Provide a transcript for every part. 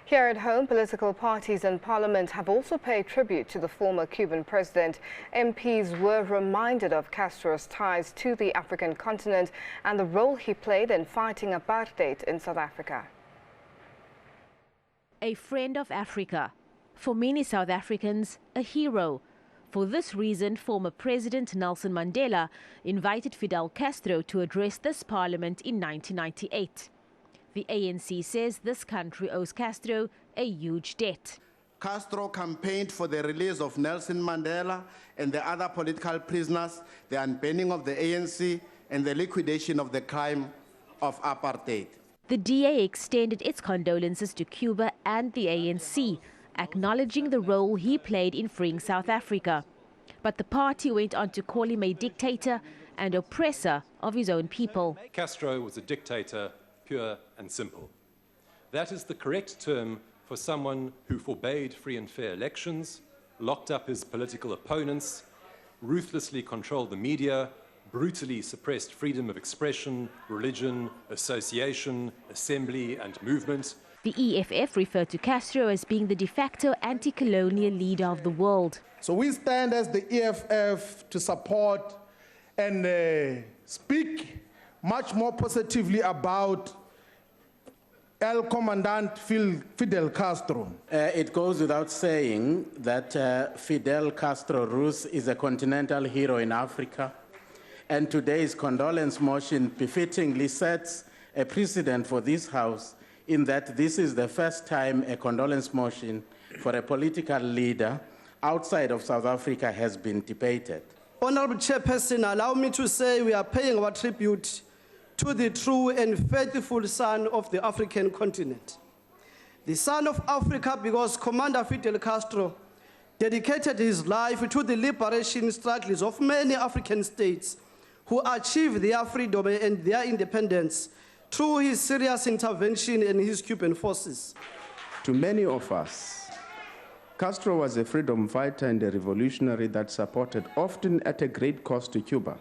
Here at home, political parties and parliament have also paid tribute to the former Cuban president. MPs were reminded of Castro's ties to the African continent and the role he played in fighting apartheid in South Africa. A friend of Africa. For many South Africans, a hero. For this reason, former President Nelson Mandela invited Fidel Castro to address this parliament in 1998. The ANC says this country owes Castro a huge debt. Castro campaigned for the release of Nelson Mandela and the other political prisoners, the unbanning of the ANC, and the liquidation of the crime of apartheid. The DA extended its condolences to Cuba and the ANC, acknowledging the role he played in freeing South Africa. But the party went on to call him a dictator and oppressor of his own people. Castro was a dictator, pure and simple. That is the correct term for someone who forbade free and fair elections, locked up his political opponents, ruthlessly controlled the media, brutally suppressed freedom of expression, religion, association, assembly and movement. The EFF referred to Castro as being the de facto anti-colonial leader of the world. So we stand as the EFF to support and speak much more positively about El Commandant Fidel Castro. It goes without saying that Fidel Castro Ruz is a continental hero in Africa, and today's condolence motion befittingly sets a precedent for this House in that this is the first time a condolence motion for a political leader outside of South Africa has been debated. Honorable Chairperson, allow me to say we are paying our tribute to the true and faithful son of the African continent. The son of Africa because Commander Fidel Castro dedicated his life to the liberation struggles of many African states who achieved their freedom and their independence through his serious intervention in his Cuban forces. To many of us, Castro was a freedom fighter and a revolutionary that supported, often at a great cost to Cuba,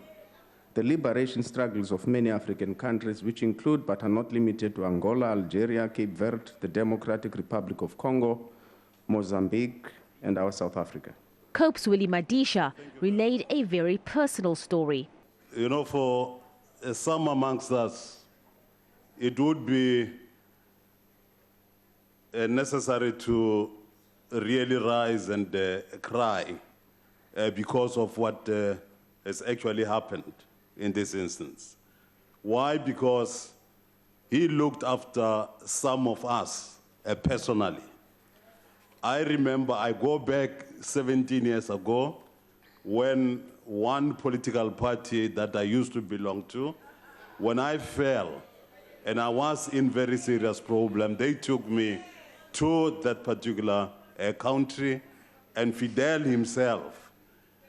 the liberation struggles of many African countries, which include but are not limited to Angola, Algeria, Cape Verde, the Democratic Republic of Congo, Mozambique, and our South Africa. COPE's Willie Madisha relayed a very personal story. You know, for some amongst us, it would be necessary to really rise and cry because of what has actually happened in this instance. Why? Because he looked after some of us personally. I remember, I go back 17 years ago when one political party that I used to belong to, when I fell and I was in very serious problem, they took me to that particular country, and Fidel himself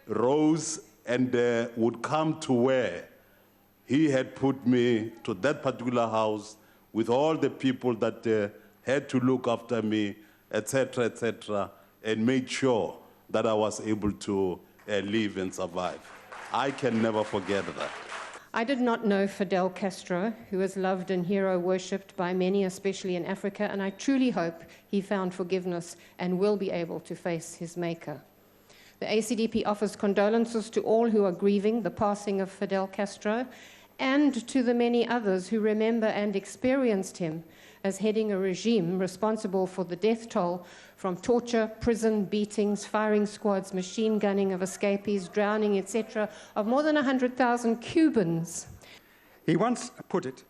rose and would come to where he had put me, to that particular house with all the people that had to look after me, etc., and made sure that I was able to live and survive. I can never forget that. I did not know Fidel Castro, who is loved and hero worshipped by many, especially in Africa, and I truly hope he found forgiveness and will be able to face his maker. The ACDP offers condolences to all who are grieving the passing of Fidel Castro and to the many others who remember and experienced him as heading a regime responsible for the death toll from torture, prison, beatings, firing squads, machine gunning of escapees, drowning, etc., of more than 100,000 Cubans. He once put it,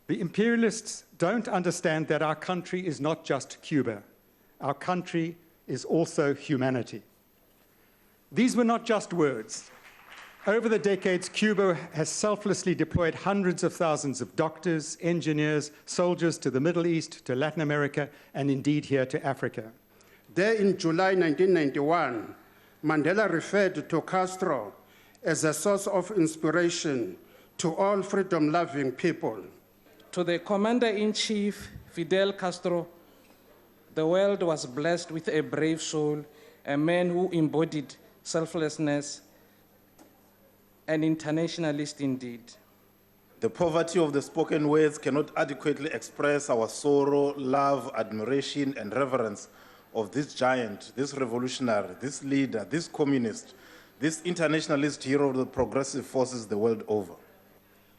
the imperialists don't understand that our country is not just Cuba. Our country is also humanity. These were not just words. Over the decades, Cuba has selflessly deployed hundreds of thousands of doctors, engineers, soldiers to the Middle East, to Latin America, and indeed here to Africa. There in July 1991, Mandela referred to Castro as a source of inspiration to all freedom-loving people. To the Commander-in-Chief, Fidel Castro, the world was blessed with a brave soul, a man who embodied selflessness, an internationalist indeed. The poverty of the spoken words cannot adequately express our sorrow, love, admiration, and reverence of this giant, this revolutionary, this leader, this communist, this internationalist hero of the progressive forces the world over.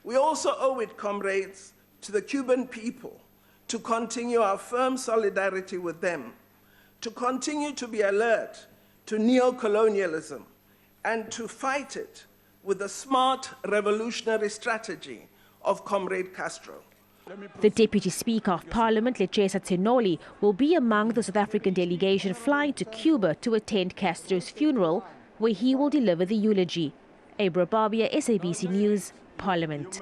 We also owe it, comrades, to the Cuban people to continue our firm solidarity with them, to continue to be alert to neo-colonialism, and to fight it with the smart revolutionary strategy of Comrade Castro. The Deputy Speaker of Parliament, Lechesa Tsenoli, will be among the South African delegation flying to Cuba to attend Castro's funeral, where he will deliver the eulogy. Abra Barbia, SABC News, Parliament.